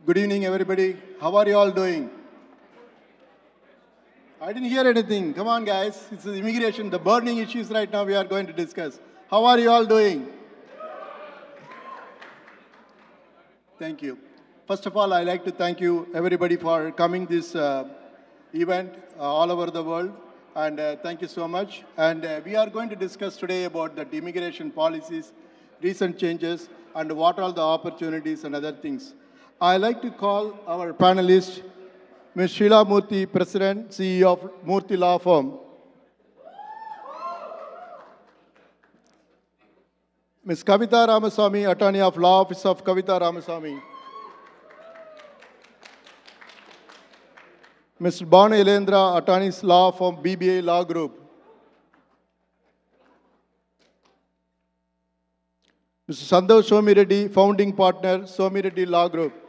Good evening, everybody. How are you all doing? I didn't hear anything. Come on, guys. It's the immigration, the burning issues right now we are going to discuss. How are you all doing? Thank you. First of all, I'd like to thank you, everybody, for coming this event all over the world. And thank you so much. And we are going to discuss today about the immigration policies, recent changes, and what are the opportunities and other things. I'd like to call our panelist, Ms. Sheila Murthy, President, CEO of Murthy Law Firm. Ms. Kavita Ramasamy, Attorney of Law Office of Kavita Ramasamy. Mr. Banu Elendra, Attorney's Law Firm, BBA Law Group. Mr. Santosh Somireddy, Founding Partner, Somireddy Law Group.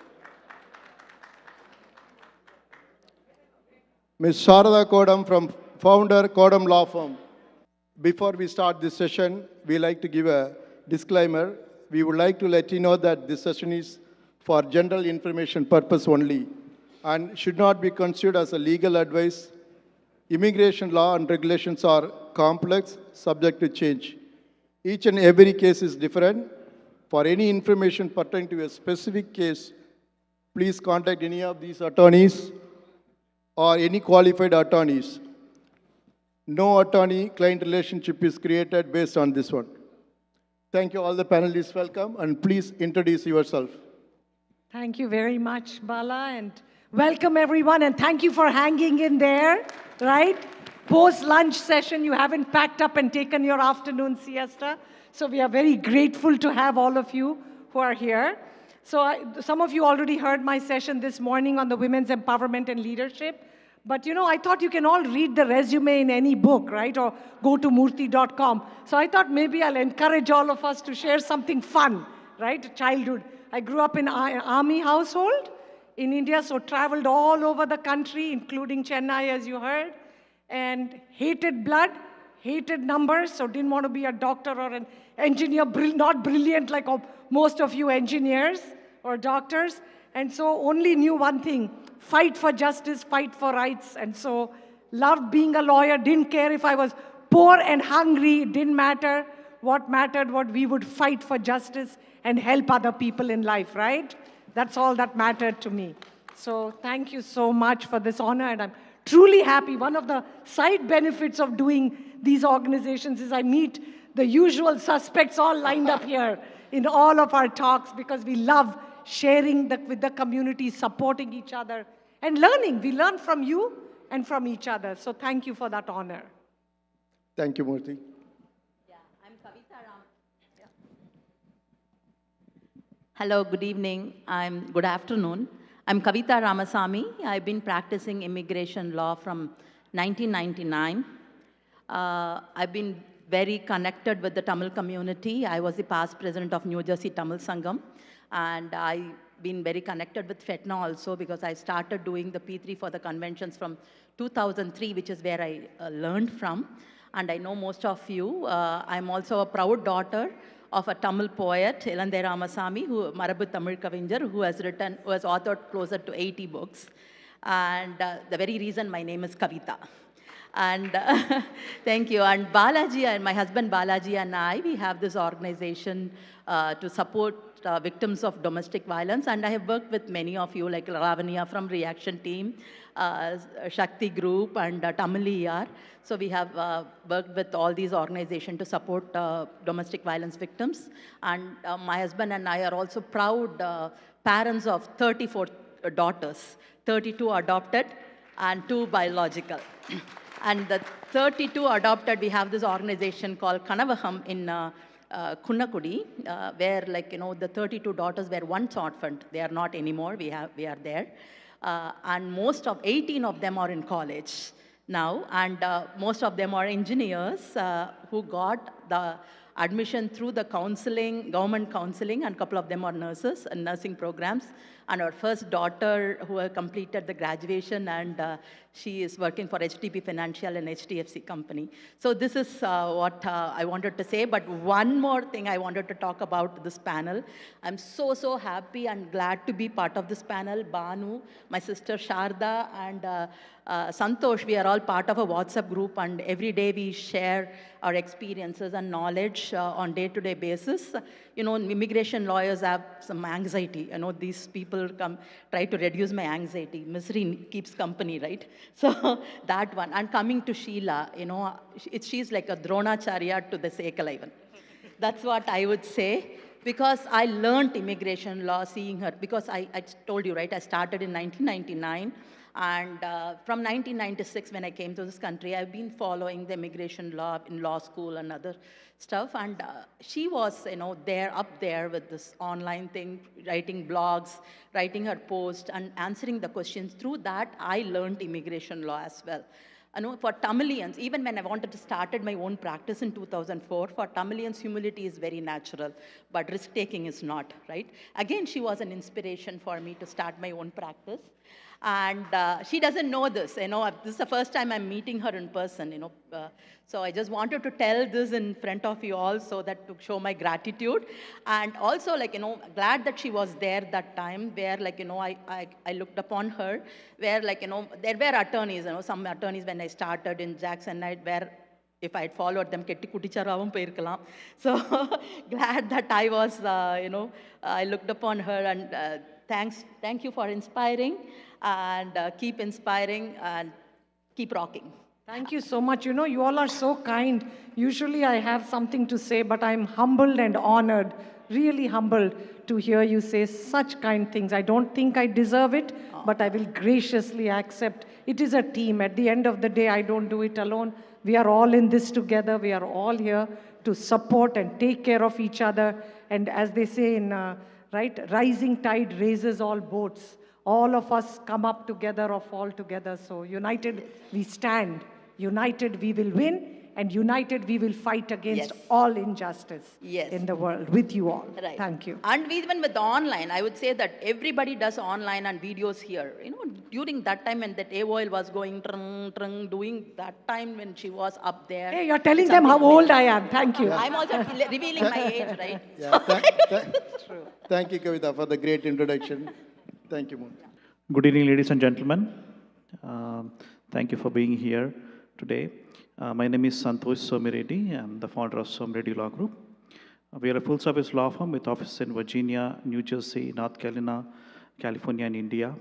Ms. Sharada Kodam, from Founder, Kodam Law Firm. Before we start this session, we like to give a disclaimer. We would like to let you know that this session is for general information purpose only and should not be considered as a legal advice. Immigration law and regulations are complex, subject to change. Each and every case is different. For any information pertaining to a specific case, please contact any of these attorneys or any qualified attorneys. No attorney-client relationship is created based on this one. Thank you, all the panelists. Welcome, and please introduce yourself. Thank you very much, Bala, and welcome everyone, and thank you for hanging in there, right? Post-lunch session, you haven't packed up and taken your afternoon siesta, so we are very grateful to have all of you who are here. So some of you already heard my session this morning on the women's empowerment and leadership. But I thought you can all read the resume in any book, right? Or go to murthy.com. So I thought maybe I'll encourage all of us to share something fun, right? Childhood. I grew up in an army household in India, so traveled all over the country, including Chennai, as you heard, and hated blood, hated numbers, so didn't want to be a doctor or an engineer, not brilliant like most of you engineers or doctors, and so only knew one thing: fight for justice, fight for rights. And so loved being a lawyer, didn't care if I was poor and hungry, it didn't matter. What mattered, what we would fight for justice and help other people in life, right? That's all that mattered to me. So thank you so much for this honor, and I'm truly happy. One of the side benefits of doing these organizations is I meet the usual suspects all lined up here in all of our talks, because we love sharing with the community, supporting each other, and learning. We learn from you and from each other. So thank you for that honor. Thank you, Murthy. Yeah, I'm Kavita Ram. Yeah. Hello, good evening. Good afternoon. I'm Kavita Ramasamy. I've been practicing immigration law from 1999. I've been very connected with the Tamil community. I was the past president of New Jersey Tamil Sangam, and I've been very connected with FETNA also, because I started doing the P3 for the conventions from 2003, which is where I learned from. And I know most of you. I'm also a proud daughter of a Tamil poet, Ilandai Ramasamy, Marabu Tamil Kavinjar, who has authored closer to 80 books. And the very reason my name is Kavita. And thank you. And Balaji, and my husband Balaji and I, we have this organization to support victims of domestic violence. And I have worked with many of you, like Ravania from Reaction Team, Shakti Group, and Tamil ER. So we have worked with all these organizations to support domestic violence victims. And my husband and I are also proud parents of 34 daughters, 32 adopted and 2 biological. And the 32 adopted, we have this organization called Kanavaham in Kunnakudi, where the 32 daughters were once orphaned. They are not anymore. We are there. And 18 of them are in college now, and most of them are engineers who got the admission through the counseling, government counseling, and a couple of them are nurses and nursing programs. And our first daughter who completed the graduation, and she is working for HDB Financial and HDFC company. So this is what I wanted to say. But one more thing I wanted to talk about this panel. I'm so happy and glad to be part of this panel. Banu, my sister Sharda, and Santosh, we are all part of a WhatsApp group, and every day we share our experiences and knowledge on day-to-day basis. You know, immigration lawyers have some anxiety. You know, these people try to reduce my anxiety. Misery keeps company, right? So that one. And coming to Sheila, you know, she's like a Dronacharya to the Sekalavan. That's what I would say. Because I learned immigration law seeing her, because I told you, right, I started in 1999. And from 1996, when I came to this country, I've been following the immigration law in law school and other stuff. And she was, you know, up there with this online thing, writing blogs, writing her post, and answering the questions. Through that, I learned immigration law as well. I know for Tamilians, even when I wanted to started my own practice in 2004, for Tamilians, humility is very natural, but risk-taking is not, right? Again, she was an inspiration for me to start my own practice. And she doesn't know this, you know, this is the first time I'm meeting her in person, you know. So I just wanted to tell this in front of you all so that to show my gratitude. And also, like, you know, glad that she was there that time where, like, you know, I looked upon her, where, like, you know, there were attorneys, you know, some attorneys when I started in Jackson Knight, where if I had followed them, so glad that I was, you know, I looked upon her, and thank you for inspiring, and keep inspiring and keep rocking. Thank you so much. You know, you all are so kind. Usually I have something to say, but I'm humbled and honored, really humbled to hear you say such kind things. I don't think I deserve it, but I will graciously accept. It is a team. At the end of the day, I don't do it alone. We are all in this together. We are all here to support and take care of each other. And as they say in, right, rising tide raises all boats. All of us come up together or fall together. So united we stand. United we will win. And united we will fight against all injustice in the world with you all. Right. Thank you. And even with the online, I would say that everybody does online and videos here. You know, during that time when that AOL was going, doing that time when she was up there. Hey, you're telling them how old I am. Thank you. I'm also revealing my age, right? Yeah, thank you, Kavita, for the great introduction. Thank you, Moon. Good evening, ladies and gentlemen. Thank you for being here today. My name is Santosh Somireddy. I'm the founder of Somireddy Law Group. We are a full-service law firm with offices in Virginia, New Jersey, North Carolina, California, and India.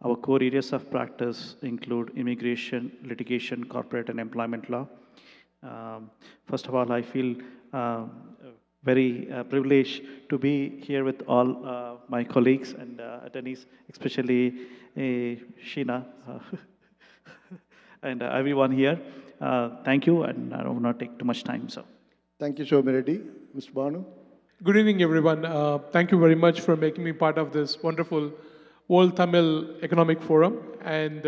Our core areas of practice include immigration, litigation, corporate, and employment law. First of all, I feel very privileged to be here with all my colleagues and attorneys, especially Sheena and everyone here. Thank you, and I will not take too much time. So, thank you, Shomiredi. Mr. Banu. Good evening, everyone. Thank you very much for making me part of this wonderful World Tamil Economic Forum. And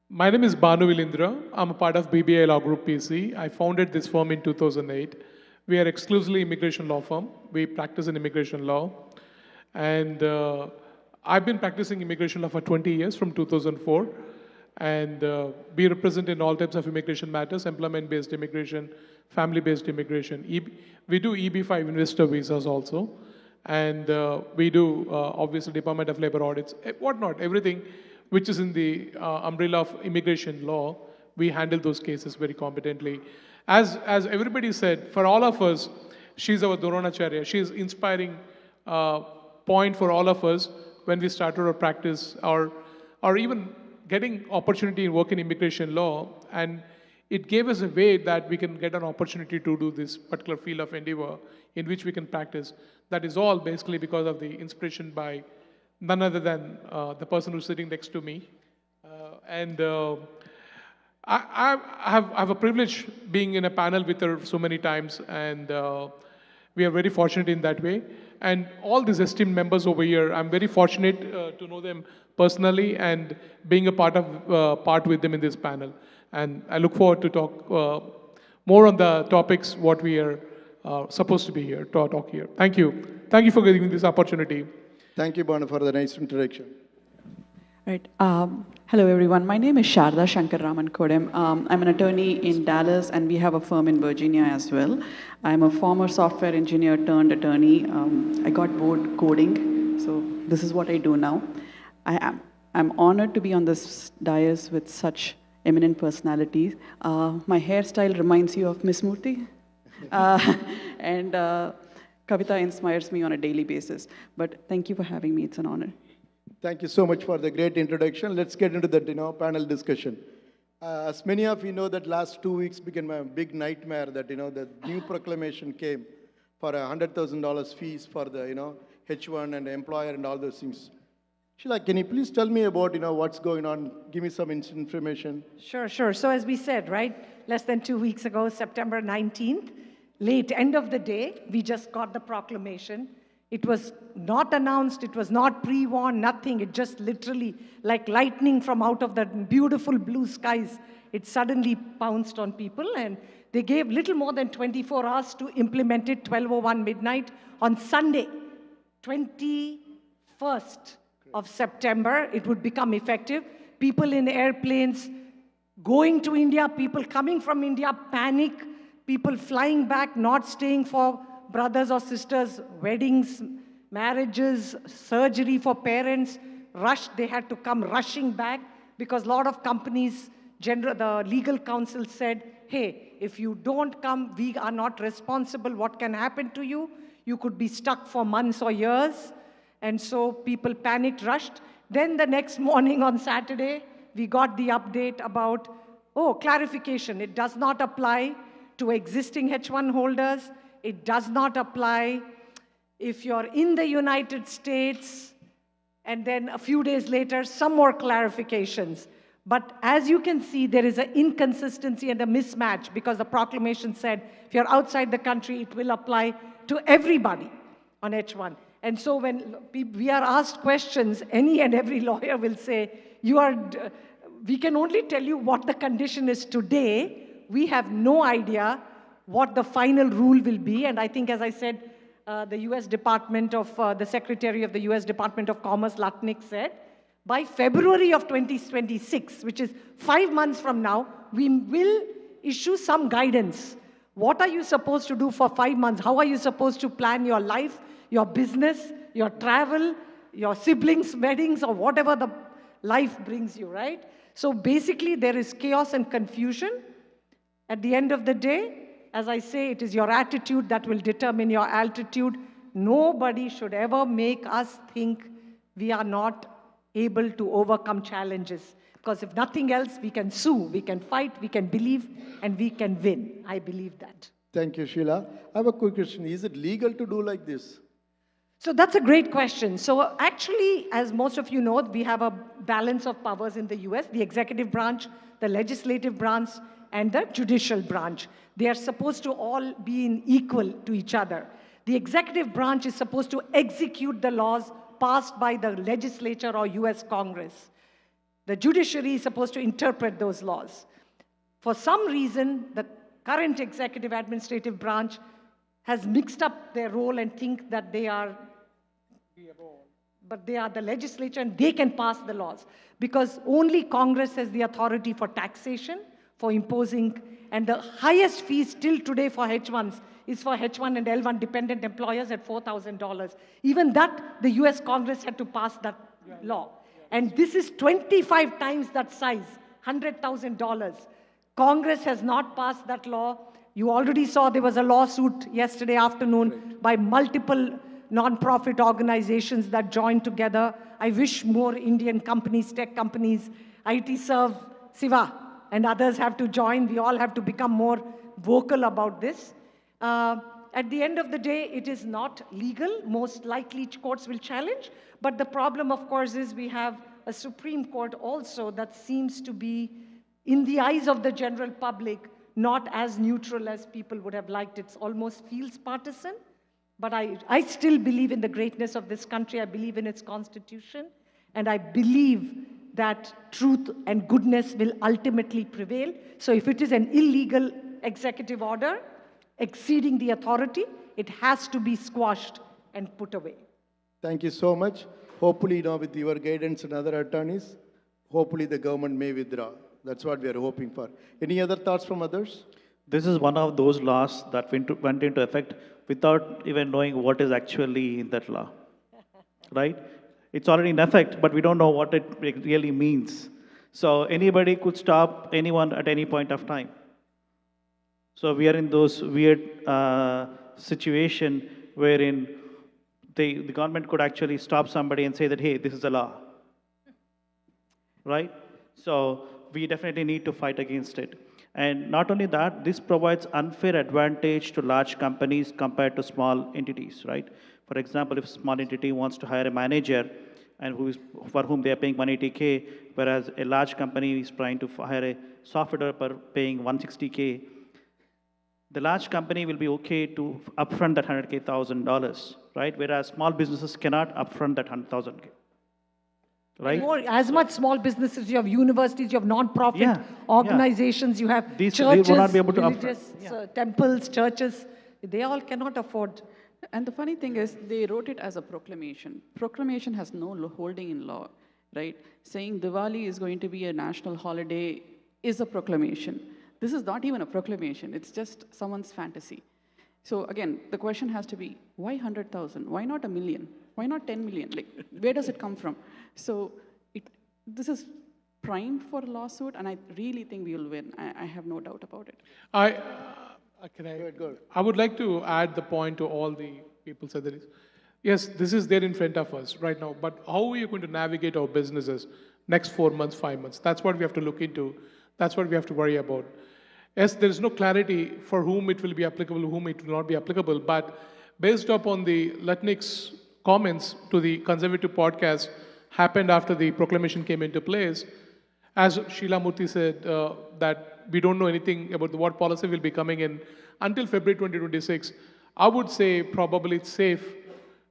my name is Banu Vilindra. I'm a part of BBI Law Group PC. I founded this firm in 2008. We are exclusively immigration law firm. We practice in immigration law. And I've been practicing immigration law for 20 years, from 2004. And we represent in all types of immigration matters, employment-based immigration, family-based immigration. We do EB-5 investor visas also. And we do, obviously, Department of Labor audits, whatnot, everything which is in the umbrella of immigration law, we handle those cases very competently. As everybody said, for all of us, she's our Dronacharya. She's inspiring point for all of us when we started our practice, or even getting opportunity in work in immigration law, and it gave us a way that we can get an opportunity to do this particular field of endeavor in which we can practice. That is all basically because of the inspiration by none other than the person who's sitting next to me. I have a privilege being in a panel with her so many times, and we are very fortunate in that way. And all these esteemed members over here, I'm very fortunate to know them personally and being a part with them in this panel. And I look forward to talk more on the topics what we are supposed to be here, to talk here. Thank you. Thank you for giving me this opportunity. Thank you, Banu, for the nice introduction. Right. Hello, everyone. My name is Sharda Shankar Raman Kodem. I'm an attorney in Dallas, and we have a firm in Virginia as well. I'm a former software engineer turned attorney. I got bored coding, so this is what I do now. I'm honored to be on this dais with such eminent personalities. My hairstyle reminds you of Miss Murthy, and Kavita inspires me on a daily basis. But thank you for having me. It's an honor. Thank you so much for the great introduction. Let's get into the panel discussion. As many of you know, that last 2 weeks became a big nightmare. That the new proclamation came for $100,000 fees for the H1 and employer and all those things. Sheila, can you please tell me about what's going on? Give me some information. Sure. So as we said, right, less than 2 weeks ago, September 19th, late end of the day, we just got the proclamation. It was not announced, it was not pre-warned, nothing. It just literally, like lightning from out of the beautiful blue skies, it suddenly pounced on people, and they gave little more than 24 hours to implement it, 12:01 midnight on Sunday, 21st of September, it would become effective. People in airplanes going to India, people coming from India, panic, people flying back, not staying for brothers or sisters, weddings, marriages, surgery for parents, rushed. They had to come rushing back because a lot of companies, the legal counsel said, hey, if you don't come, we are not responsible. What can happen to you? You could be stuck for months or years. And so people panicked, rushed. Then the next morning on Saturday, we got the update about, clarification. It does not apply to existing H1 holders. It does not apply if you're in the United States, and then a few days later, some more clarifications. But as you can see, there is an inconsistency and a mismatch because the proclamation said, if you're outside the country, it will apply to everybody on H1. And so when we are asked questions, any and every lawyer will say, we can only tell you what the condition is today. We have no idea what the final rule will be. And I think, as I said, the U.S. Department of, the Secretary of the U.S. Department of Commerce, Lutnick, said, by February of 2026, which is 5 months from now, we will issue some guidance. What are you supposed to do for 5 months? How are you supposed to plan your life, your business, your travel, your siblings' weddings, or whatever the life brings you, right? So basically, there is chaos and confusion. At the end of the day, as I say, it is your attitude that will determine your altitude. Nobody should ever make us think we are not able to overcome challenges. Because if nothing else, we can sue, we can fight, we can believe, and we can win. I believe that. Thank you, Sheila. I have a quick question. Is it legal to do like this? So that's a great question. So actually, as most of you know, we have a balance of powers in the US, the executive branch, the legislative branch, and the judicial branch. They are supposed to all be in equal to each other. The executive branch is supposed to execute the laws passed by the legislature or US Congress. The judiciary is supposed to interpret those laws. For some reason, the current executive administrative branch has mixed up their role and think that they are the legislature and they can pass the laws. Because only Congress has the authority for taxation, for imposing, and the highest fees till today for H1s is for H1 and L1 dependent employers at $4,000. Even that, the US Congress had to pass that law. And this is 25 times that size, $100,000. Congress has not passed that law. You already saw there was a lawsuit yesterday afternoon by multiple non-profit organizations that joined together. I wish more Indian companies, tech companies, IT Serve, Siva, and others have to join. We all have to become more vocal about this. At the end of the day, it is not legal. Most likely courts will challenge. But the problem, of course, is we have a Supreme Court also that seems to be, in the eyes of the general public, not as neutral as people would have liked. It almost feels partisan. But I still believe in the greatness of this country. I believe in its constitution. And I believe that truth and goodness will ultimately prevail. So if it is an illegal executive order exceeding the authority, it has to be squashed and put away. Thank you so much. Hopefully, with your guidance and other attorneys, hopefully the government may withdraw. That's what we are hoping for. Any other thoughts from others? This is one of those laws that went into effect without even knowing what is actually in that law, right? It's already in effect, but we don't know what it really means. So anybody could stop anyone at any point of time. So we are in those weird situation wherein the government could actually stop somebody and say that, hey, this is a law, right? So we definitely need to fight against it. And not only that, this provides unfair advantage to large companies compared to small entities, right? For example, if a small entity wants to hire a manager and for whom they are paying 180K, whereas a large company is trying to hire a software developer paying 160K, the large company will be okay to upfront that $100,000, right? Whereas small businesses cannot upfront that $100,000. Right? As much small businesses, you have universities, you have non-profit organizations, you have These churches, they will not be able to religious, temples, churches. They all cannot afford. And the funny thing is, they wrote it as a proclamation. Proclamation has no holding in law, right? Saying Diwali is going to be a national holiday is a proclamation. This is not even a proclamation. It's just someone's fantasy. So again, the question has to be, why 100,000? Why not 1 million? Why not 10 million? Like, where does it come from? So this is primed for a lawsuit, and I really think we will win. I have no doubt about it. I would like to add the point to all the people said that yes, this is there in front of us right now, but how are you going to navigate our businesses next 4 months, 5 months? That's what we have to look into. That's what we have to worry about. Yes, there is no clarity for whom it will be applicable, whom it will not be applicable, but based upon the Lutnick's comments to the Conservative podcast happened after the proclamation came into place, as Sheila Murthy said, that we don't know anything about what policy will be coming in until February 2026. I would say probably it's safe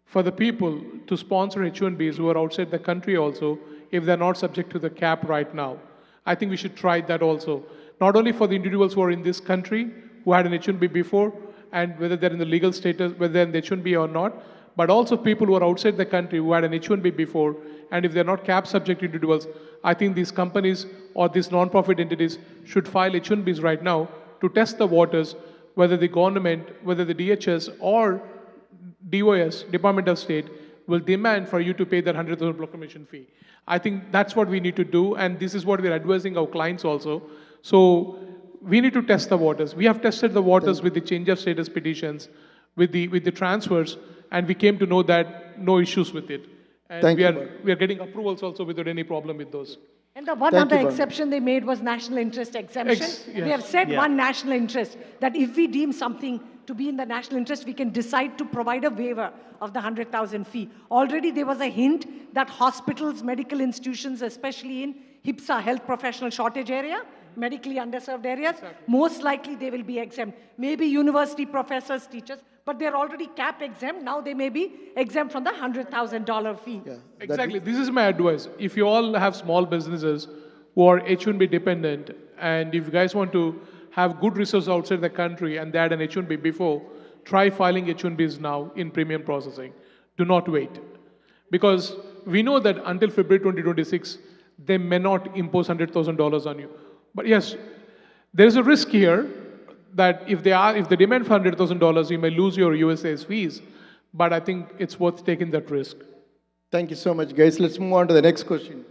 for the people to sponsor H1Bs who are outside the country also, if they're not subject to the cap right now. I think we should try that also. Not only for the individuals who are in this country, who had an H1B before, and whether they're in the legal status, whether they're in the H1B or not, but also people who are outside the country who had an H1B before, and if they're not cap subject individuals, I think these companies or these non-profit entities should file H1Bs right now to test the waters, whether the government, whether the DHS or DOS, Department of State, will demand for you to pay that 100,000 proclamation fee. I think that's what we need to do, and this is what we're advising our clients also. So we need to test the waters. We have tested the waters with the change of status petitions, with the transfers, and we came to know that no issues with it. And we are getting approvals also without any problem with those. And the one other exception they made was national interest exemption. We have said one national interest, that if we deem something to be in the national interest, we can decide to provide a waiver of the 100,000 fee. Already there was a hint that hospitals, medical institutions, especially in HIPSA, health professional shortage area, medically underserved areas, most likely they will be exempt. Maybe university professors, teachers, but they're already cap exempt. Now they may be exempt from the $100,000 fee. Yeah, exactly. This is my advice. If you all have small businesses who are H1B dependent, and if you guys want to have good resources outside the country and they had an H1B before, try filing H1Bs now in premium processing. Do not wait. Because we know that until February 2026, they may not impose $100,000 on you. But yes, there is a risk here that if they demand for $100,000, you may lose your USA's fees. But I think it's worth taking that risk. Thank you so much, guys. Let's move on to the next question.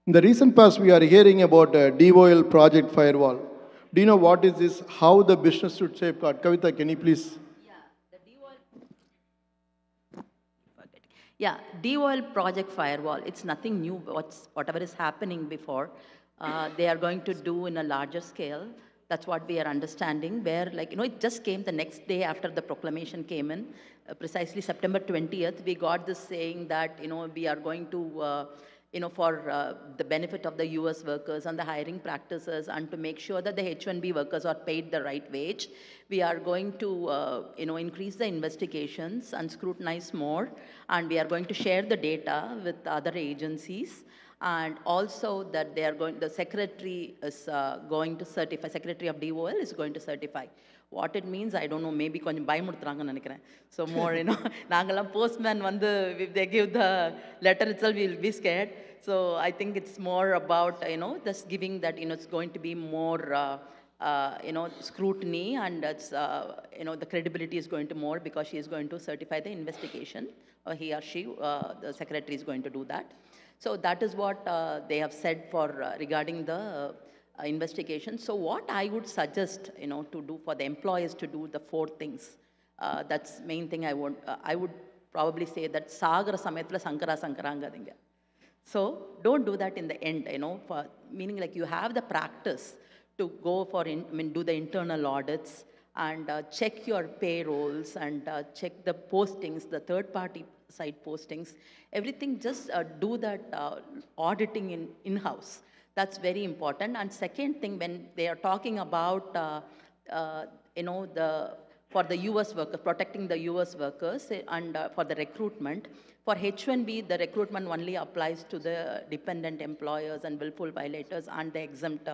In the recent past, we are hearing about DOL project firewall. Do you know what is this? How the business should safeguard? Kavita, can you please? DOL project firewall, it's nothing new, whatever is happening before, they are going to do in a larger scale. That's what we are understanding, where it just came the next day after the proclamation came in, precisely September 20th, we got this saying that, we are going to, for the benefit of the US workers and the hiring practices and to make sure that the H1B workers are paid the right wage, we are going to, increase the investigations and scrutinize more, and we are going to share the data with other agencies. And also that they are going, the secretary is going to certify, secretary of DOL is going to certify. What it means, I don't know, maybe konjam bayamudutranga nenikiren. So more, naangalam postman if they give the letter itself, we'll be scared. So I think it's more about, just giving that, it's going to be more, scrutiny, and it's, the credibility is going to more because she is going to certify the investigation, or he or she, the secretary is going to do that. So that is what they have said for regarding the investigation. So what I would suggest, to do for the employers to do the 4 things. That's main thing I would probably say that Sagara Sametla Sankara Sankarangadinga. So don't do that in the end, for meaning like you have the practice to go for, do the internal audits and check your payrolls and check the postings, the third-party side postings, everything, just do that auditing in-house. That's very important. And second thing, when they are talking about, for the US workers, protecting the US workers and for the recruitment, for H1B, the recruitment only applies to the dependent employers and willful violators and the exempt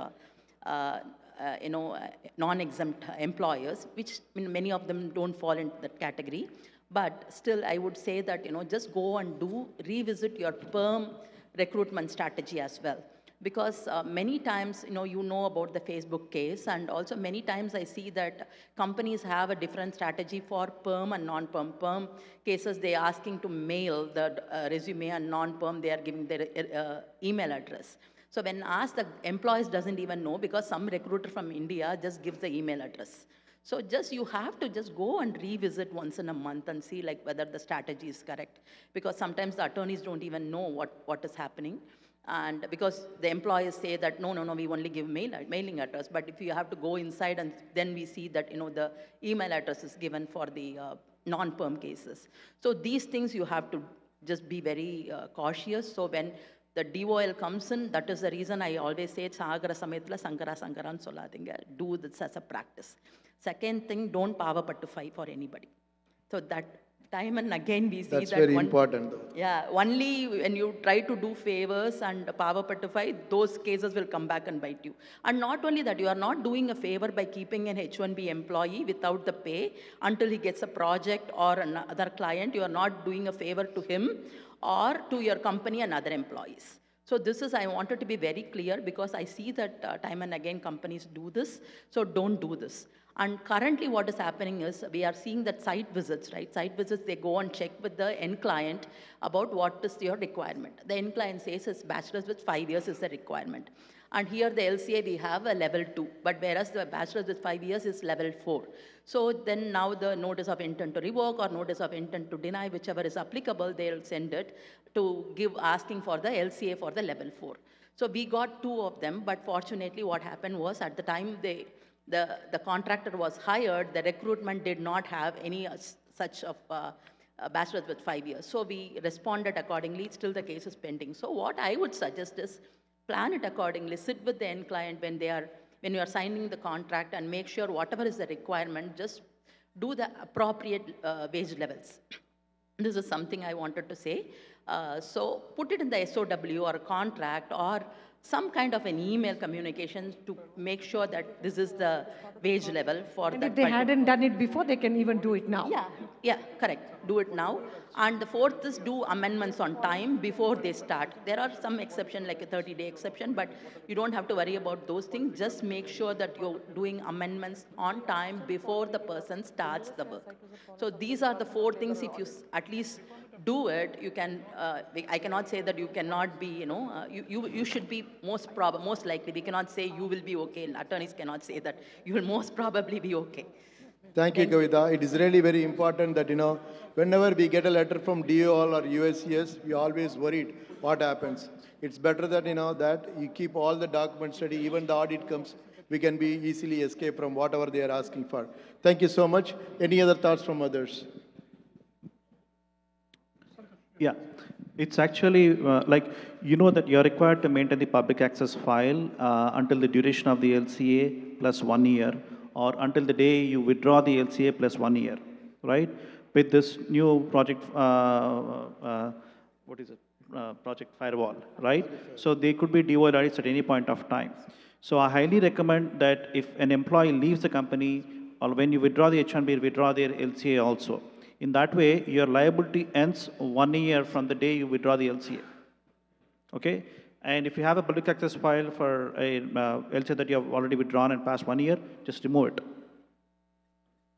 non-exempt employers, which many of them don't fall into that category. But still, I would say that, just go and revisit your perm recruitment strategy as well. Because many times, you know about the Facebook case, and also many times I see that companies have a different strategy for perm and non-perm. Perm cases, they are asking to mail the resume, and non-perm, they are giving their email address. So when asked, the employees doesn't even know, because some recruiter from India just gives the email address. So you have to just go and revisit once in a month and see like whether the strategy is correct. Because sometimes the attorneys don't even know what is happening. And because the employers say that, no, we only give mailing address. But if you have to go inside, and then we see that, the email address is given for the non-perm cases. So these things you have to just be very cautious. So when the DOL comes in, that is the reason I always say, Sagara Sametla Sankara Sankaran Soladinga. Do this as a practice. Second thing, don't power pattify for anybody. So that time and again we see that's that. That's very important though. Yeah, only when you try to do favors and power pattify, those cases will come back and bite you. And not only that, you are not doing a favor by keeping an H1B employee without the pay until he gets a project or another client. You are not doing a favor to him or to your company and other employees. So this is, I wanted to be very clear, because I see that time and again companies do this. So don't do this. And currently what is happening is we are seeing that site visits, right? Site visits, they go and check with the end client about what is your requirement. The end client says his bachelor's with 5 years is the requirement. And here the LCA, we have a level 2, but whereas the bachelor's with 5 years is level 4. So then now the notice of intent to revoke or notice of intent to deny, whichever is applicable, they'll send it to asking for the LCA for the level 4. So we got 2 of them, but fortunately what happened was at the time the contractor was hired, the recruitment did not have any such of bachelor's with 5 years. So we responded accordingly. Still the case is pending. So what I would suggest is plan it accordingly. Sit with the end client when you are signing the contract, and make sure whatever is the requirement, just do the appropriate wage levels. This is something I wanted to say. So put it in the SOW or a contract or some kind of an email communication to make sure that this is the wage level for that. And if they hadn't done it before, they can even do it now. Yeah, correct. Do it now. And the fourth is do amendments on time before they start. There are some exceptions, like a 30-day exception, but you don't have to worry about those things. Just make sure that you're doing amendments on time before the person starts the work. So these are the 4 things. If you at least do it, you can, I cannot say that you cannot be, you should be most likely. We cannot say you will be okay. Attorneys cannot say that you will most probably be okay. Thank you, Kavita. It is really very important that, whenever we get a letter from DOL or USCS, we always worried what happens. It's better that, that you keep all the documents ready. Even the audit comes, we can be easily escape from whatever they are asking for. Thank you so much. Any other thoughts from others? Yeah, it's actually like, that you're required to maintain the public access file until the duration of the LCA plus 1 year, or until the day you withdraw the LCA plus 1 year, right? With this new project, what is it? project firewall, right? So they could be devalued at any point of time. So I highly recommend that if an employee leaves the company, or when you withdraw the H1B, withdraw their LCA also. In that way, your liability ends 1 year from the day you withdraw the LCA. Okay? And if you have a public access file for a LCA that you have already withdrawn and past 1 year, just remove it.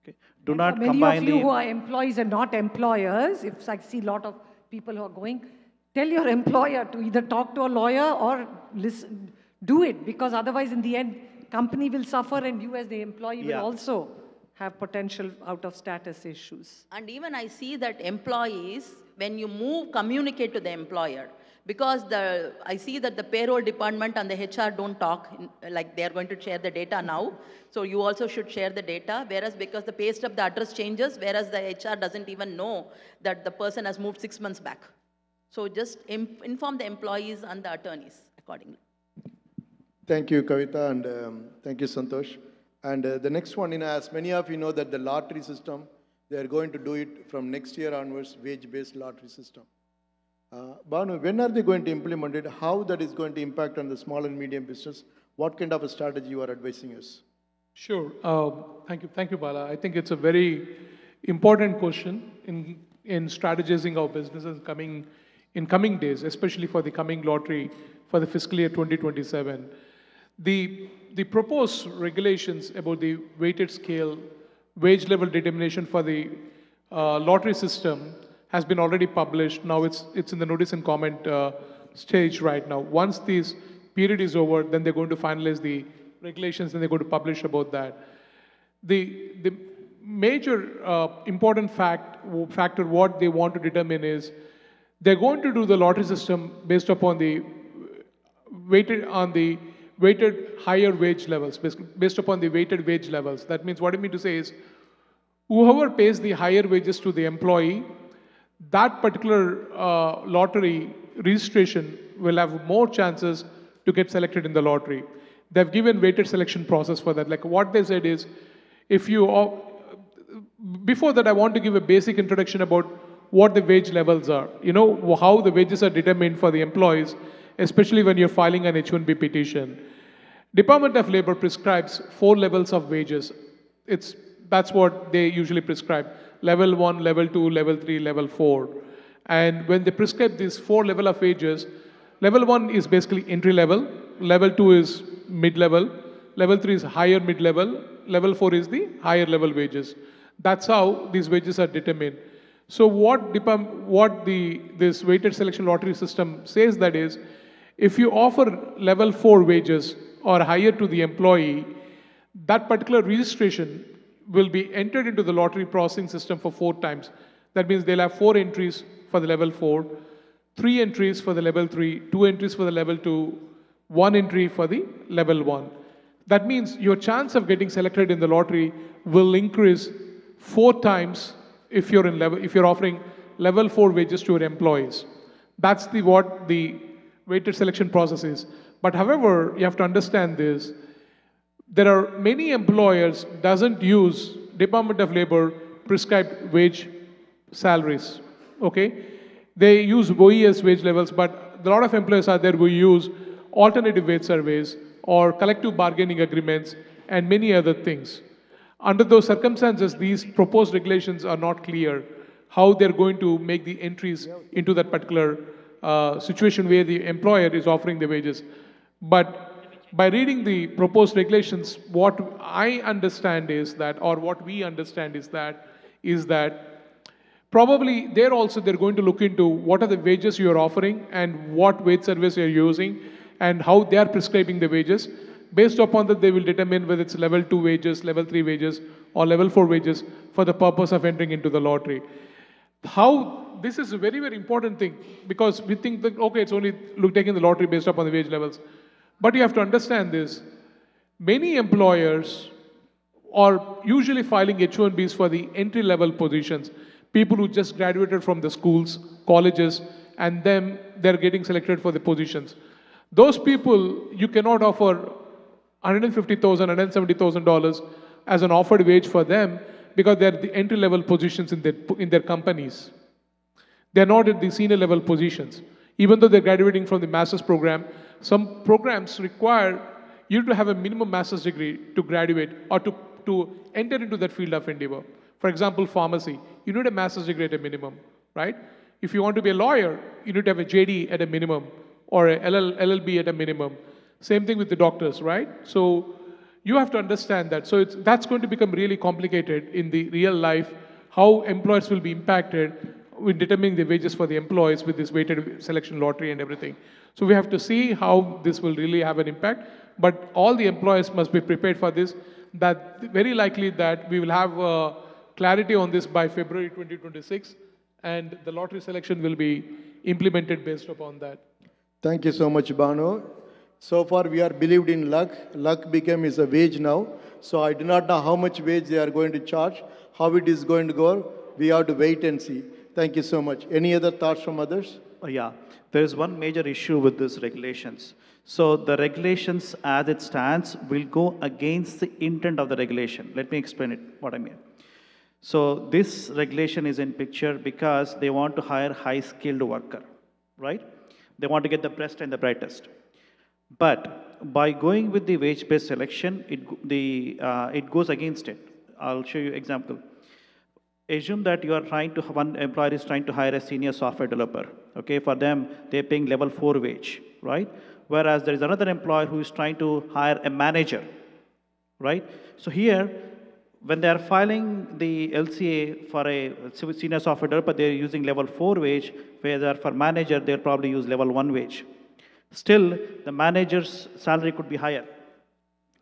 Okay? Do not many combine of you who are employees and not employers, if I see a lot of people who are going, tell your employer to either talk to a lawyer or listen, do it, because otherwise in the end, company will suffer and you as the employee will also have potential out of status issues. And even I see that employees, when you move, communicate to the employer. Because I see that the payroll department and the HR don't talk, like they are going to share the data now. So you also should share the data, whereas because the pay stub, the address changes, whereas the HR doesn't even know that the person has moved 6 months back. So just inform the employees and the attorneys accordingly. Thank you, Kavita, and thank you, Santosh. And the next one, as many of you know that the lottery system, they are going to do it from next year onwards, wage-based lottery system. Banu, when are they going to implement it? How that is going to impact on the small and medium business? What kind of a strategy you are advising us? Sure. Thank you, Bala. I think it's a very important question in strategizing our businesses in coming days, especially for the coming lottery for the fiscal year 2027. The proposed regulations about the weighted scale wage level determination for the lottery system has been already published. Now it's in the notice and comment stage right now. Once this period is over, then they're going to finalize the regulations and they're going to publish about that. The major important factor what they want to determine is they're going to do the lottery system based upon the weighted higher wage levels, based upon the weighted wage levels. That means what I mean to say is whoever pays the higher wages to the employee, that particular lottery registration will have more chances to get selected in the lottery. They've given weighted selection process for that. Like what they said is, before that I want to give a basic introduction about what the wage levels are. You know, how the wages are determined for the employees, especially when you're filing an H1B petition. Department of Labor prescribes 4 levels of wages. That's what they usually prescribe. Level 1, Level 2, Level 3, Level 4. And when they prescribe these 4 levels of wages, Level 1 is basically entry level, Level 2 is mid-level, Level 3 is higher mid-level, Level 4 is the higher level wages. That's how these wages are determined. So what this weighted selection lottery system says that is, if you offer Level 4 wages or higher to the employee, that particular registration will be entered into the lottery processing system for 4 times. That means they'll have 4 entries for the Level 4, 3 entries for the Level 3, 2 entries for the Level 2, 1 entry for the Level 1. That means your chance of getting selected in the lottery will increase 4 times if you're offering Level 4 wages to your employees. That's what the weighted selection process is. But however, you have to understand this. There are many employers doesn't use Department of Labor prescribed wage salaries. Okay, they use OES wage levels, but a lot of employers are there who use alternative wage surveys or collective bargaining agreements and many other things. Under those circumstances, these proposed regulations are not clear how they're going to make the entries into that particular situation where the employer is offering the wages. But by reading the proposed regulations, what I understand is that, or what we understand is that probably they're going to look into what are the wages you're offering and what wage service you're using and how they are prescribing the wages. Based upon that, they will determine whether it's Level 2 wages, Level 3 wages, or Level 4 wages for the purpose of entering into the lottery. This is a very, very important thing, because we think that, okay, it's only taking the lottery based upon the wage levels. But you have to understand this. Many employers are usually filing H1Bs for the entry-level positions, people who just graduated from the schools, colleges, and then they're getting selected for the positions. Those people, you cannot offer $150,000, $170,000 as an offered wage for them, because they're the entry-level positions in their companies. They're not at the senior level positions. Even though they're graduating from the master's program, some programs require you to have a minimum master's degree to graduate or to enter into that field of endeavor. For example, pharmacy, you need a master's degree at a minimum, right? If you want to be a lawyer, you need to have a JD at a minimum or a LLB at a minimum. Same thing with the doctors, right? So you have to understand that. So that's going to become really complicated in the real life, how employers will be impacted in determining the wages for the employees with this weighted selection lottery and everything. So we have to see how this will really have an impact. But all the employers must be prepared for this. That very likely that we will have clarity on this by February 2026, and the lottery selection will be implemented based upon that. Thank you so much, Banu. So far, we are believed in luck. Luck became is a wage now. So I do not know how much wage they are going to charge, how it is going to go. We have to wait and see. Thank you so much. Any other thoughts from others? Yeah, there is one major issue with these regulations. So the regulations as it stands will go against the intent of the regulation. Let me explain it, what I mean. So this regulation is in picture because they want to hire high-skilled worker, right? They want to get the best and the brightest. But by going with the wage-based selection, it goes against it. I'll show you example. Assume that one employer is trying to hire a senior software developer. Okay, for them, they're paying level 4 wage, right? Whereas there is another employer who is trying to hire a manager, right? So here, when they are filing the LCA for a senior software developer, they're using level 4 wage, whereas for manager, they'll probably use level 1 wage. Still, the manager's salary could be higher,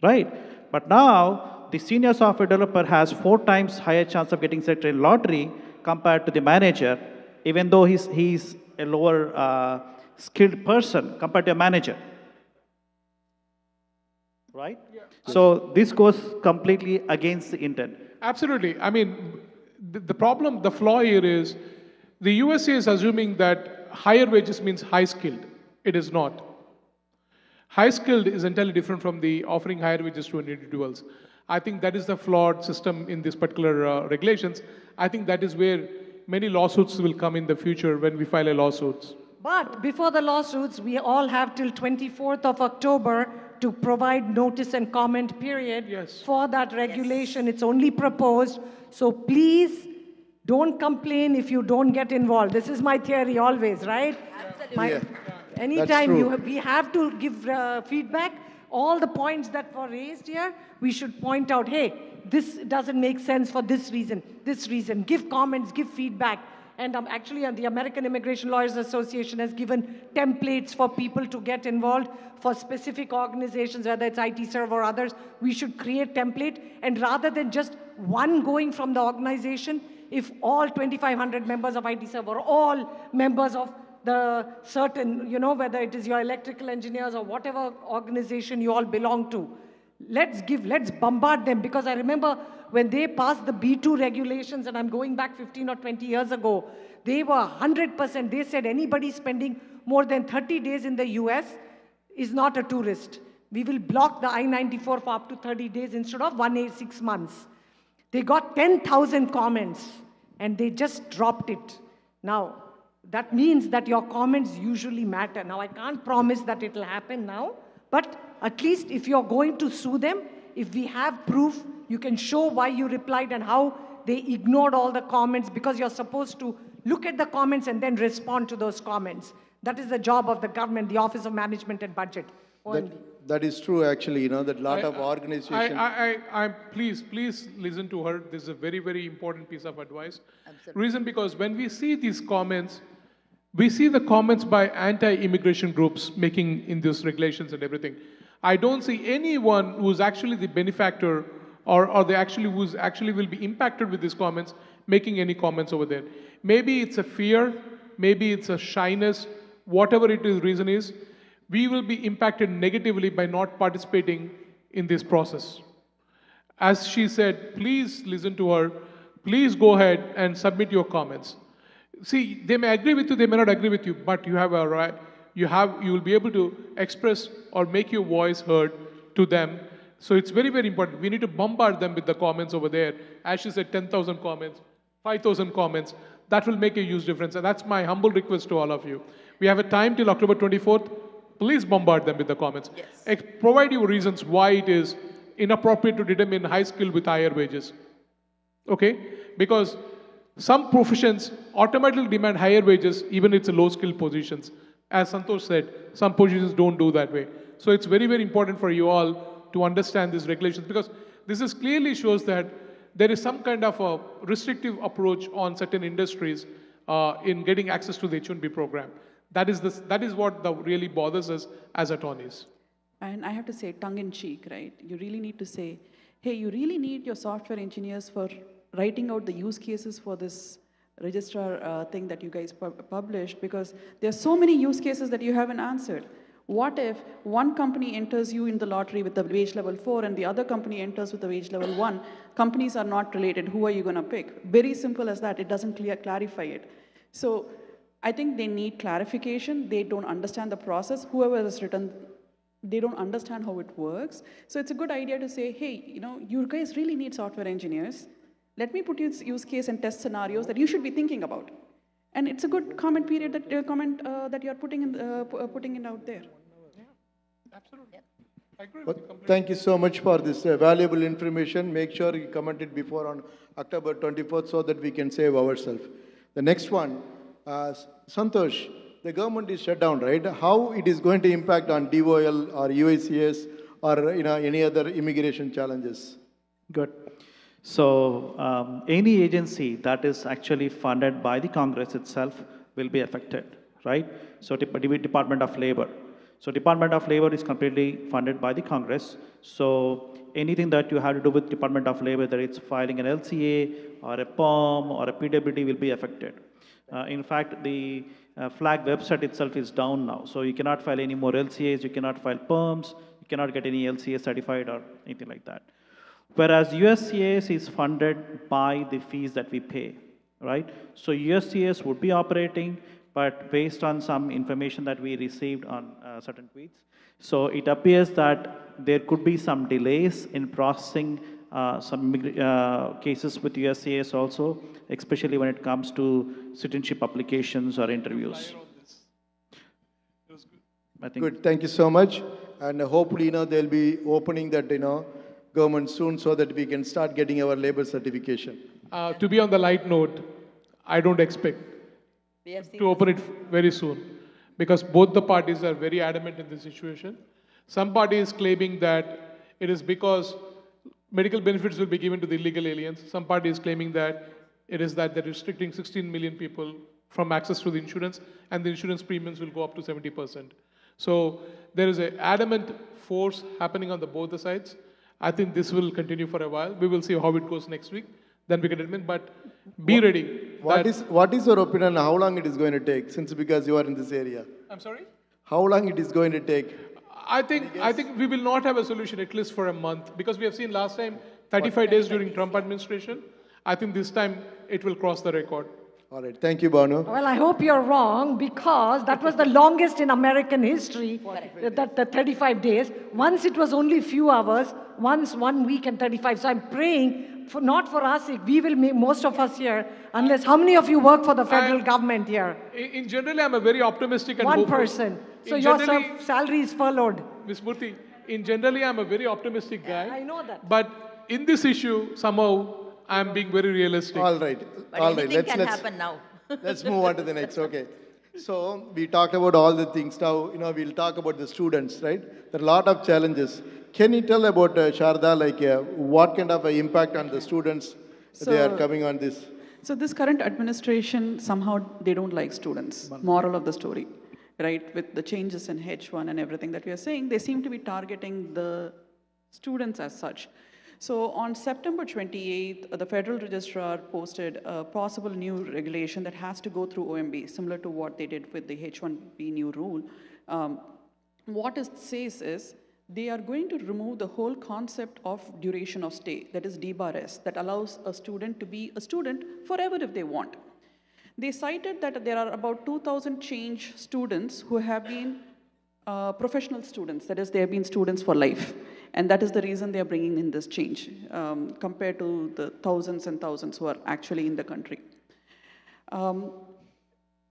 right? But now, the senior software developer has 4 times higher chance of getting selected in lottery compared to the manager, even though he's a lower skilled person compared to a manager, right? Yeah. So this goes completely against the intent. Absolutely. I mean, the problem, the flaw here is the USA is assuming that higher wages means high skilled. It is not. High skilled is entirely different from the offering higher wages to individuals. I think that is the flawed system in this particular regulations. I think that is where many lawsuits will come in the future when we file a lawsuits. But before the lawsuits, we all have till 24th of October to provide notice and comment period for that regulation. It's only proposed. So please don't complain if you don't get involved. This is my theory always, right? Absolutely. Anytime we have to give feedback, all the points that were raised here, we should point out, hey, this doesn't make sense for this reason, give comments, give feedback. And actually, the American Immigration Lawyers Association has given templates for people to get involved for specific organizations, whether it's IT Serve or others. We should create template. And rather than just one going from the organization, if all 2,500 members of IT Serve or all members of the certain, whether it is your electrical engineers or whatever organization you all belong to, let's bombard them. Because I remember when they passed the B2 regulations, and I'm going back 15 or 20 years ago, they were 100%. They said anybody spending more than 30 days in the US is not a tourist. We will block the I-94 for up to 30 days instead of 6 months. They got 10,000 comments, and they just dropped it. Now, that means that your comments usually matter. Now, I can't promise that it will happen now, but at least if you're going to sue them, if we have proof, you can show why you replied and how they ignored all the comments, because you're supposed to look at the comments and then respond to those comments. That is the job of the government, the Office of Management and Budget. That is true, actually, that a lot of organizations... Please listen to her. This is a very, very important piece of advice. Absolutely. Reason because when we see these comments, we see the comments by anti-immigration groups making in these regulations and everything. I don't see anyone who's actually the benefactor or who's actually will be impacted with these comments making any comments over there. Maybe it's a fear, maybe it's a shyness, whatever it is, reason is, we will be impacted negatively by not participating in this process. As she said, please listen to her, please go ahead and submit your comments. See, they may agree with you, they may not agree with you, but you have a right, you will be able to express or make your voice heard to them. So it's very, very important. We need to bombard them with the comments over there. As she said, 10,000 comments, 5,000 comments. That will make a huge difference. And that's my humble request to all of you. We have a time till October 24th. Please bombard them with the comments. Yes. Provide you reasons why it is inappropriate to determine high skill with higher wages. Okay? Because some professions automatically demand higher wages, even if it's a low skill positions. As Santosh said, some positions don't do that way. So it's very, very important for you all to understand these regulations, because this is clearly shows that there is some kind of a restrictive approach on certain industries in getting access to the H1B program. That is what really bothers us as attorneys. And I have to say, tongue in cheek, right? You really need to say, hey, you really need your software engineers for writing out the use cases for this registrar thing that you guys published, because there are so many use cases that you haven't answered. What if one company enters you in the lottery with the wage level 4 and the other company enters with the wage level 1? Companies are not related. Who are you going to pick? Very simple as that. It doesn't clarify it. So I think they need clarification. They don't understand the process. Whoever has written, they don't understand how it works. So it's a good idea to say, hey, you guys really need software engineers. Let me put you use case and test scenarios that you should be thinking about. And it's a good comment period that that you're putting in out there. Yeah, absolutely. I agree with Well, you completely. thank you so much for this valuable information. Make sure you comment it before on October 24th so that we can save ourselves. The next one, Santosh, the government is shut down, right? How it is going to impact on DOL or UICS or any other immigration challenges? Good. So any agency that is actually funded by the Congress itself will be affected, right? So Department of Labor. So Department of Labor is completely funded by the Congress. So anything that you have to do with Department of Labor, whether it's filing an LCA or a PERM or a PWD, will be affected. In fact, the flag website itself is down now. So you cannot file any more LCAs, you cannot file PERMs, you cannot get any LCA certified or anything like that. Whereas USCIS is funded by the fees that we pay, right? So USCIS would be operating, but based on some information that we received on certain tweets, so it appears that there could be some delays in processing some cases with USCIS also, especially when it comes to citizenship applications or interviews. I think. Good, thank you so much. And hopefully, they'll be opening that, government soon so that we can start getting our labor certification. To be on the light note, I don't expect We have seen to open it very soon, because both the parties are very adamant in this situation. Some party is claiming that it is because medical benefits will be given to the illegal aliens. Some party is claiming that it is that they're restricting 16 million people from access to the insurance, and the insurance premiums will go up to 70%. So there is an adamant force happening on both the sides. I think this will continue for a while. We will see how it goes next week. Then we can admit, but be ready. What is your opinion on how long it is going to take, since because you are in this area? I'm sorry? How long it is going to take? I think we will not have a solution at least for a month, because we have seen last time 35 days during Trump administration. I think this time it will cross the record. All right, thank you, Banu. Well, I hope you're wrong, because that was the longest in American history, that the 35 days. Once it was only few hours, once 1 week and 35. So I'm praying, not for us, we will make most of us here, unless, how many of you work for the federal government here? In general, I'm a very optimistic and One hopeful. person. So In your generally- salary is furloughed. Ms. Murthy, in generally, I'm a very optimistic guy. I know that. But in this issue, somehow, I'm being very realistic. All right, But all right. anything can happen now. Let's move on to the next. Okay. So we talked about all the things. Now, we'll talk about the students, right? There are a lot of challenges. Can you tell about Sharda, like what kind of impact on the students they are coming on this? So this current administration, somehow they don't like students. Moral of the story, right? With the changes in H1 and everything that we are saying, they seem to be targeting the students as such. So on September 28th, the federal registrar posted a possible new regulation that has to go through OMB, similar to what they did with the H1B new rule. What it says is, they are going to remove the whole concept of duration of stay, that is D-bar-S, that allows a student to be a student forever if they want. They cited that there are about 2,000 change students who have been professional students, that is, they have been students for life. And that is the reason they are bringing in this change, compared to the thousands and thousands who are actually in the country.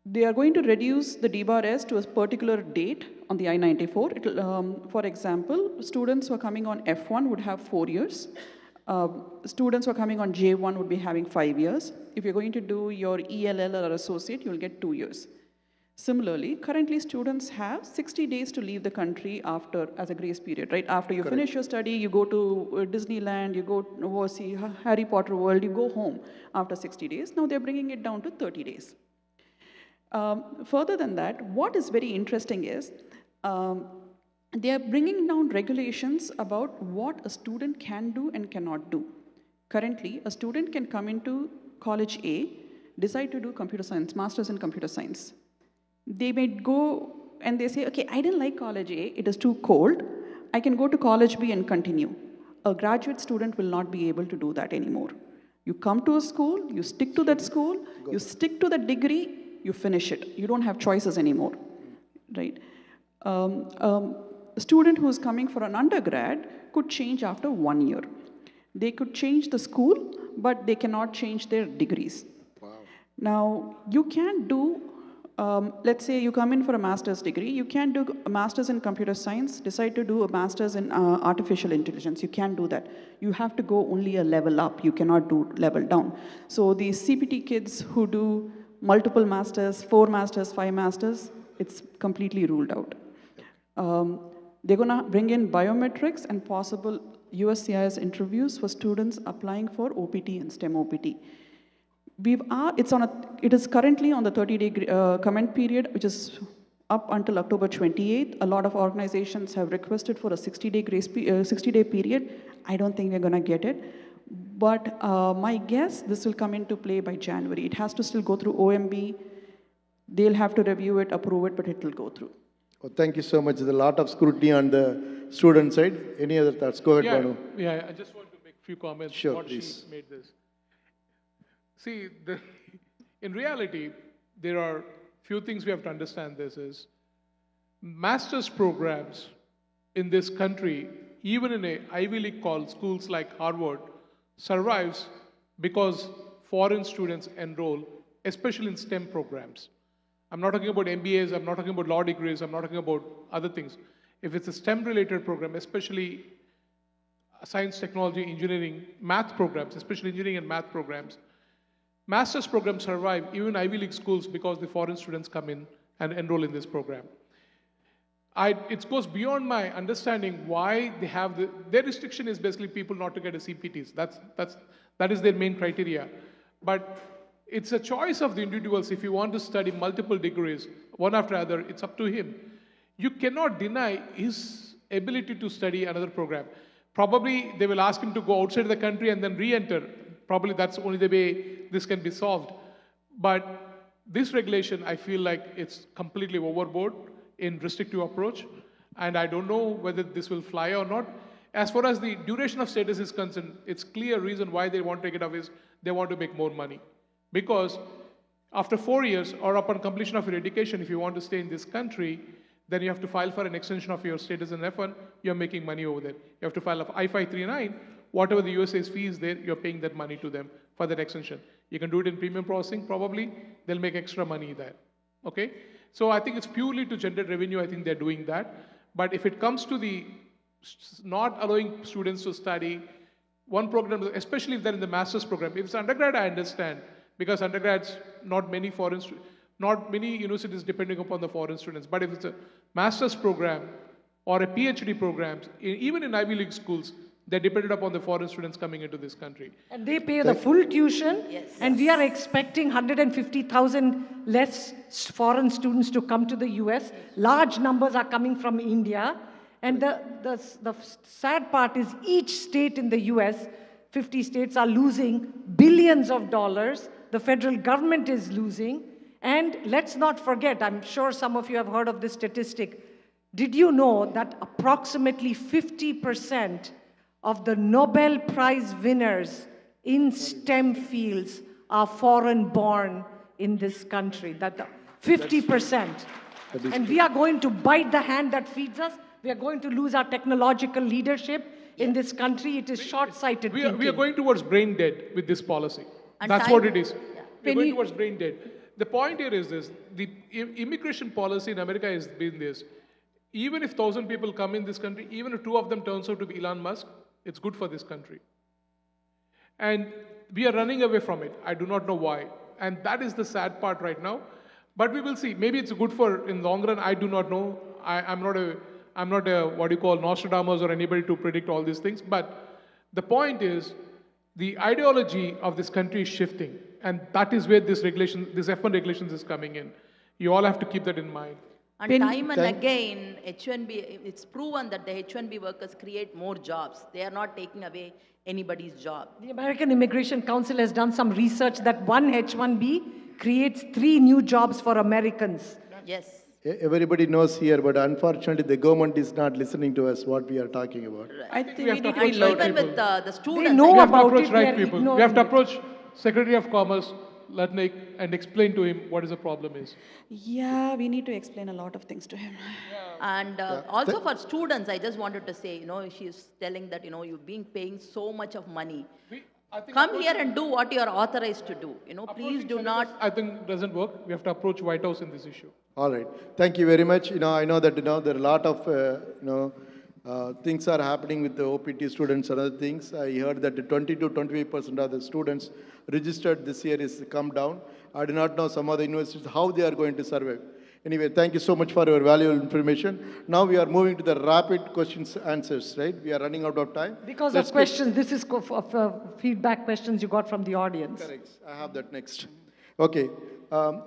They are going to reduce the D-bar-S to a particular date on the I-94. For example, students who are coming on F1 would have 4 years. Students who are coming on J1 would be having 5 years. If you're going to do your ELL or associate, you'll get 2 years. Similarly, currently students have 60 days to leave the country after, as a grace period, right? After you finish your study, you go to Disneyland, you go see Harry Potter World, you go home after 60 days. Now they're bringing it down to 30 days. Further than that, what is very interesting is they are bringing down regulations about what a student can do and cannot do. Currently, a student can come into college A, decide to do computer science, master's in computer science. They may go and they say, okay, I didn't like college A, it is too cold. I can go to college B and continue. A graduate student will not be able to do that anymore. You come to a school, you stick to that school, you stick to the degree, you finish it. You don't have choices anymore, right? A student who is coming for an undergrad could change after 1 year. They could change the school, but they cannot change their degrees. Wow. Now, you can do, let's say you come in for a master's degree, you can do a master's in computer science, decide to do a master's in artificial intelligence. You can do that. You have to go only a level up. You cannot do level down. So the CPT kids who do multiple masters, 4 masters, 5 masters, it's completely ruled out. They're gonna bring in biometrics and possible USCIS interviews for students applying for OPT and STEM OPT. It is currently on the 30-day comment period, which is up until October 28th. A lot of organizations have requested for a 60-day period. I don't think we're gonna get it. But my guess, this will come into play by January. It has to still go through OMB. They'll have to review it, approve it, but it will go through. Oh, thank you so much. There's a lot of scrutiny on the student side. Any other thoughts? Go ahead, Banu. Yeah, I just want to make a few comments Sure, on what please. she made this. See, in reality, there are few things we have to understand this is, master's programs in this country, even in a Ivy League called schools like Harvard, survives because foreign students enroll, especially in STEM programs. I'm not talking about MBAs, I'm not talking about law degrees, I'm not talking about other things. If it's a STEM-related program, especially science, technology, engineering, math programs, especially engineering and math programs, master's programs survive even in Ivy League schools because the foreign students come in and enroll in this program. It goes beyond my understanding why they have their restriction is basically people not to get a CPTs. That is their main criteria. But it's a choice of the individuals. If you want to study multiple degrees, one after other, it's up to him. You cannot deny his ability to study another program. Probably they will ask him to go outside the country and then re-enter. Probably that's only the way this can be solved. But this regulation, I feel like it's completely overboard in restrictive approach, and I don't know whether this will fly or not. As far as the duration of status is concerned, it's clear reason why they want to take it off is they want to make more money. Because after 4 years or upon completion of your education, if you want to stay in this country, then you have to file for an extension of your status in F1, you're making money over there. You have to file a I-539, whatever the USA's fee is there, you're paying that money to them for that extension. You can do it in premium processing, probably, they'll make extra money there, okay? So I think it's purely to generate revenue, I think they're doing that. But if it comes to the not allowing students to study one program, especially if they're in the master's program, if it's undergrad, I understand, because undergrads, not many universities depending upon the foreign students. But if it's a master's program or a PhD program, even in Ivy League schools, they're dependent upon the foreign students coming into this country. And they pay the full tuition, Yes. and we are expecting 150,000 less foreign students to come to the US. Large numbers are coming from India. And the sad part is each state in the US, 50 states are losing billions of dollars. The federal government is losing. And let's not forget, I'm sure some of you have heard of this statistic. Did you know that approximately 50% of the Nobel Prize winners in STEM fields are foreign-born in this country? That 50%. And we are going to bite the hand that feeds us. We are going to lose our technological leadership in this country. It is short-sighted We are going towards brain dead with this policy. And That's time- what it is. Yeah. We're going towards brain dead. The point here is this, the immigration policy in America has been this. Even if 1,000 people come in this country, even if 2 of them turns out to be Elon Musk, it's good for this country. And we are running away from it. I do not know why. And that is the sad part right now. But we will see. Maybe it's good for in long run. I do not know. I'm not a what you call Nostradamus or anybody to predict all these things. But the point is, the ideology of this country is shifting, and that is where this F1 regulations is coming in. You all have to keep that in mind. And time and again, H1B, it's proven that the H1B workers create more jobs. They are not taking away anybody's job. The American Immigration Council has done some research that one H1B creates 3 new jobs for Americans. Yes. Everybody knows here, but unfortunately the government is not listening to us, what we are talking about. I think We have to And approach right even people. with the students. They know We have to about approach it, right they are people. ignoring We have to it. approach Secretary of Commerce, Latnik, and explain to him what is the problem is. Yeah, we need to explain a lot of things to him. And also for students, I just wanted to say, she's telling that, you've been paying so much of money. I think Come here and do what you are authorized to do. Please do not. I think doesn't work. We have to approach White House in this issue. All right. Thank you very much. I know that, there are a lot of, things are happening with the OPT students and other things. I heard that 20 to 25% of the students registered this year is come down. I do not know some other universities, how they are going to survive. Anyway, thank you so much for your valuable information. Now we are moving to the rapid questions answers, right? We are running out of time. Because of questions, this is feedback questions you got from the audience. Correct. I have that next. Okay.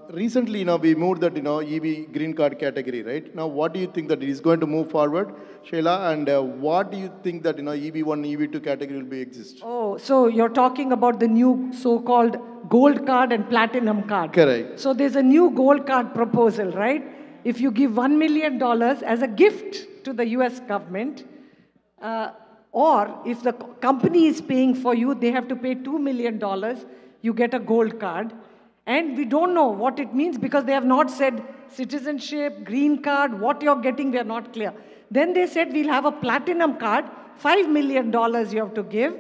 Recently, we moved that, EV green card category, right? Now, what do you think that it is going to move forward, Sheila? And what do you think that, EV1, EV2 category will be exist? Oh, so you're talking about the new so-called gold card and platinum card. Correct. So there's a new gold card proposal, right? If you give $1 million as a gift to the US government, or if the company is paying for you, they have to pay $2 million, you get a gold card. And we don't know what it means because they have not said citizenship, green card, what you're getting, they're not clear. Then they said we'll have a platinum card, $5 million you have to give.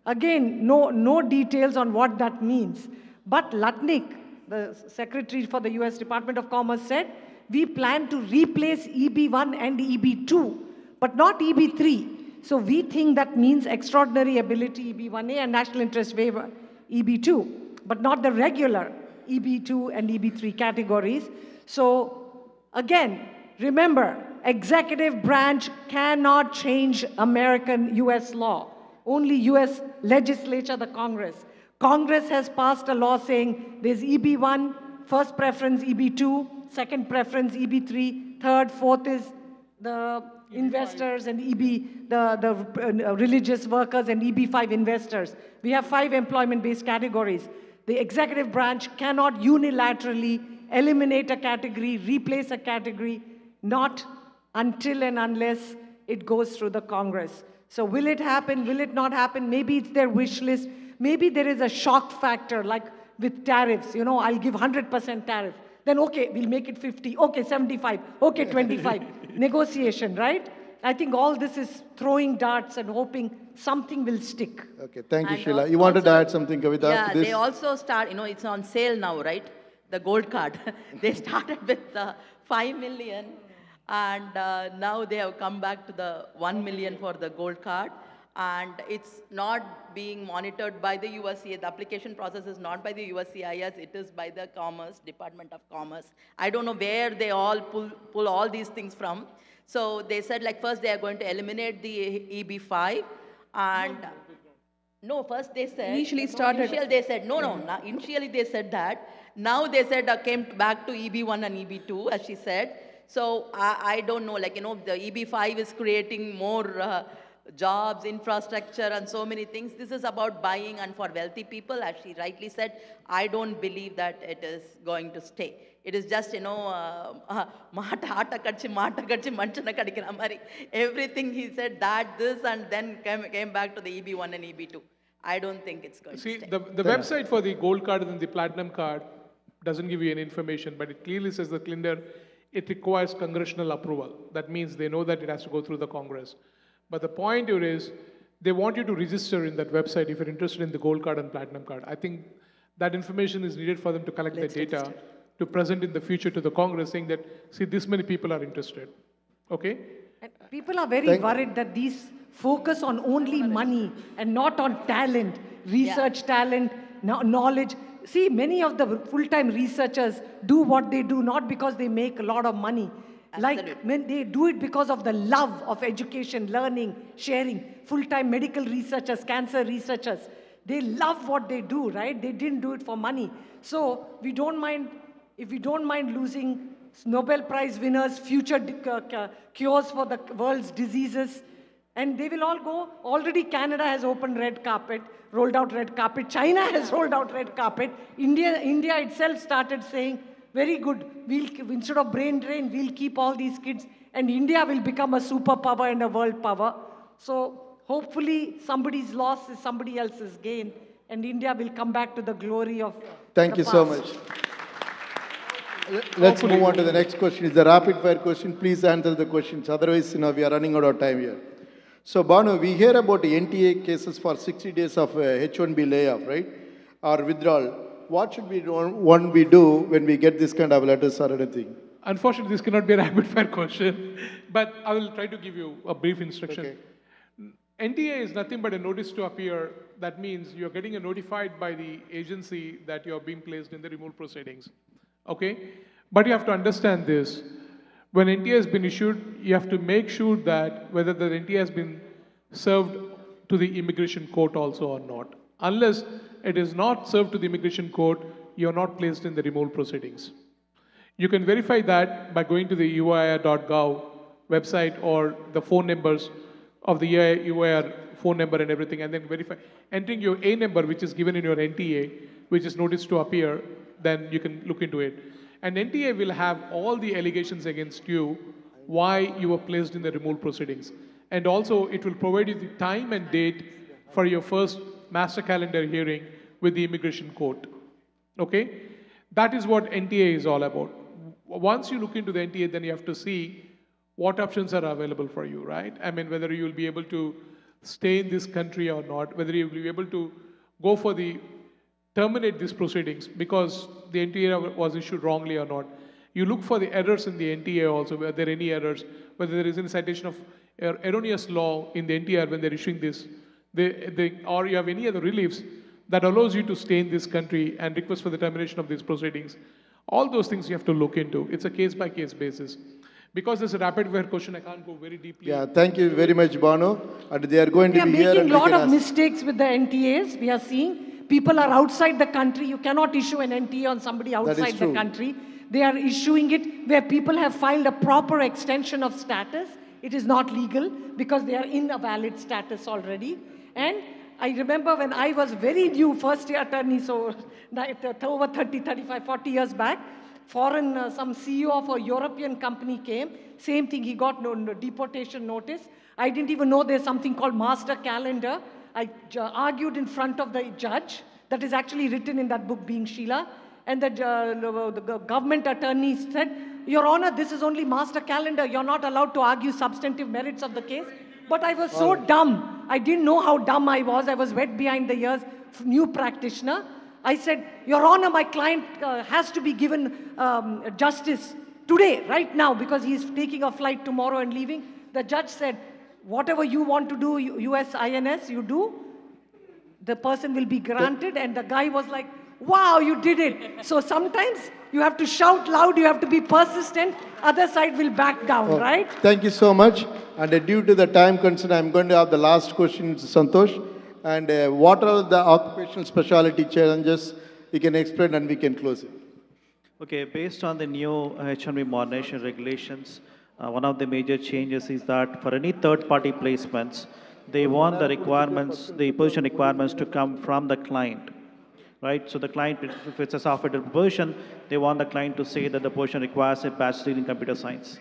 Again, no details on what that means. But Latnik, the Secretary for the US Department of Commerce, said we plan to replace EB1 and EB2, but not EB3. So we think that means extraordinary ability EB1A and national interest waiver EB2, but not the regular EB2 and EB3 categories. So again, remember, executive branch cannot change American US law. Only US legislature, the Congress. Congress has passed a law saying there's EB1, first preference EB2, second preference EB3, third, fourth is the investors and the religious workers and EB5 investors. We have 5 employment-based categories. The executive branch cannot unilaterally eliminate a category, replace a category, not until and unless it goes through the Congress. So will it happen? Will it not happen? Maybe it's their wish list. Maybe there is a shock factor, like with tariffs. I'll give 100% tariff. Then, okay, we'll make it 50. Okay, 75. Okay, 25. Negotiation, right? I think all this is throwing darts and hoping something will stick. Okay, thank you, And Sheila. You wanted to add something, Kavita, Yeah, to this? they also start, it's on sale now, right? The gold card. They started with 5 million, and now they have come back to the 1 million for the gold card. And it's not being monitored by the USCIS. The application process is not by the USCIS, it is by the Department of Commerce. I don't know where they all pull all these things from. So they said, first they are going to eliminate the EB5, and no, first they said, Initially they said, initially they said that. Now they said, came back to EB1 and EB2, as she said. So I don't know, the EB5 is creating more jobs, infrastructure, and so many things. This is about buying, and for wealthy people, as she rightly said, I don't believe that it is going to stay. It is just, everything he said, that, this, and then came back to the EB1 and EB2. I don't think it's going to stay. The website for the gold card and the platinum card doesn't give you any information, but it clearly says that it requires congressional approval. That means they know that it has to go through the Congress. But the point here is, they want you to register in that website if you're interested in the gold card and platinum card. I think That information is needed for them to collect the data to present in the future to the Congress saying that, see, this many people are interested. Okay? And people are very worried that these focus on only money and not on talent, research talent, knowledge. See, many of the full-time researchers do what they do not because they make a lot of money. Like when they do it because of the love of education, learning, sharing. Full-time medical researchers, cancer researchers, they love what they do, right? They didn't do it for money. So we don't mind, if we don't mind losing Nobel Prize winners, future cures for the world's diseases, and they will all go. Already Canada has opened red carpet, rolled out red carpet. China has rolled out red carpet. India itself started saying, very good, instead of brain drain, we'll keep all these kids, and India will become a superpower and a world power. So hopefully somebody's loss is somebody else's gain, and India will come back to the glory of Thank you so much. Let's move on to the next question. It's a rapid fire question. Please answer the questions. Otherwise, we are running out of time here. So, Banu, we hear about the NTA cases for 60 days of H1B layoff, right? Or withdrawal. What should we do when we get this kind of letters or anything? Unfortunately, this cannot be a rapid fire question, but I will try to give you a brief instruction. Okay. NTA is nothing but a notice to appear. That means you're getting notified by the agency that you're being placed in the removal proceedings. Okay? But you have to understand this. When NTA has been issued, you have to make sure that whether the NTA has been served to the immigration court also or not. Unless it is not served to the immigration court, you are not placed in the removal proceedings. You can verify that by going to the UIR.gov website or the phone numbers of the UIR phone number and everything, and then verify, entering your A number, which is given in your NTA, which is notice to appear, then you can look into it. And NTA will have all the allegations against you, why you were placed in the removal proceedings. And also, it will provide you the time and date for your first master calendar hearing with the immigration court. Okay? That is what NTA is all about. Once you look into the NTA, then you have to see what options are available for you, right? I mean, whether you will be able to stay in this country or not, whether you will be able to go for the terminate these proceedings because the NTA was issued wrongly or not. You look for the errors in the NTA also, whether there are any errors, whether there is any citation of erroneous law in the NTR when they're issuing this, or you have any other reliefs that allows you to stay in this country and request for the termination of these proceedings. All those things you have to look into. It's a case-by-case basis. Because there's a rapid fire question, I can't go very deeply. Yeah, thank you very much, Banu. And they are going to be here. We are making a lot of mistakes with the NTAs. We are seeing people are outside the country. You cannot issue an NTA on somebody outside the country. They are issuing it where people have filed a proper extension of status. It is not legal because they are in a valid status already. And I remember when I was very new first-year attorney, so over 30, 35, 40 years back, some CEO of a European company came, same thing, he got no deportation notice. I didn't even know there's something called master calendar. I argued in front of the judge, that is actually written in that book, Being Sheila, and the government attorney said, Your Honor, this is only master calendar, you're not allowed to argue substantive merits of the case. But I was so dumb, I didn't know how dumb I was wet behind the ears, new practitioner. I said, Your Honor, my client has to be given justice today, right now, because he's taking a flight tomorrow and leaving. The judge said, whatever you want to do, USINS, you do. The person will be granted. And the guy was like, wow, you did it. So sometimes you have to shout loud, you have to be persistent, other side will back down, right? Thank you so much. And due to the time concern, I'm going to have the last question, Santosh. And what are the occupational specialty challenges? You can explain and we can close it. Okay, based on the new H1B modernization regulations, one of the major changes is that for any third-party placements, they want the requirements, the position requirements to come from the client, right? So the client, if it's a software position, they want the client to say that the position requires a bachelor's degree in computer science.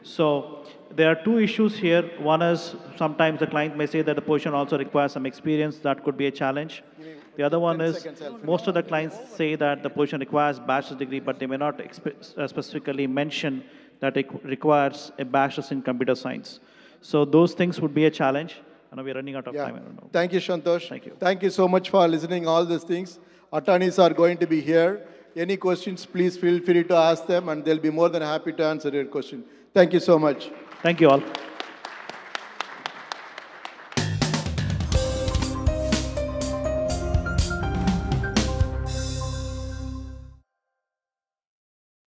So there are two issues here. One is sometimes the client may say that the position also requires some experience. That could be a challenge. The other one is most of the clients say that the position requires bachelor's degree, but they may not specifically mention that it requires a bachelor's in computer science. So those things would be a challenge. I know we're running out of time. I don't know. Thank you, Santosh. Thank you. Thank you so much for listening all these things. attorneys are going to be here. Any questions, please feel free to ask them, and they'll be more than happy to answer your question. Thank you so much. Thank you all.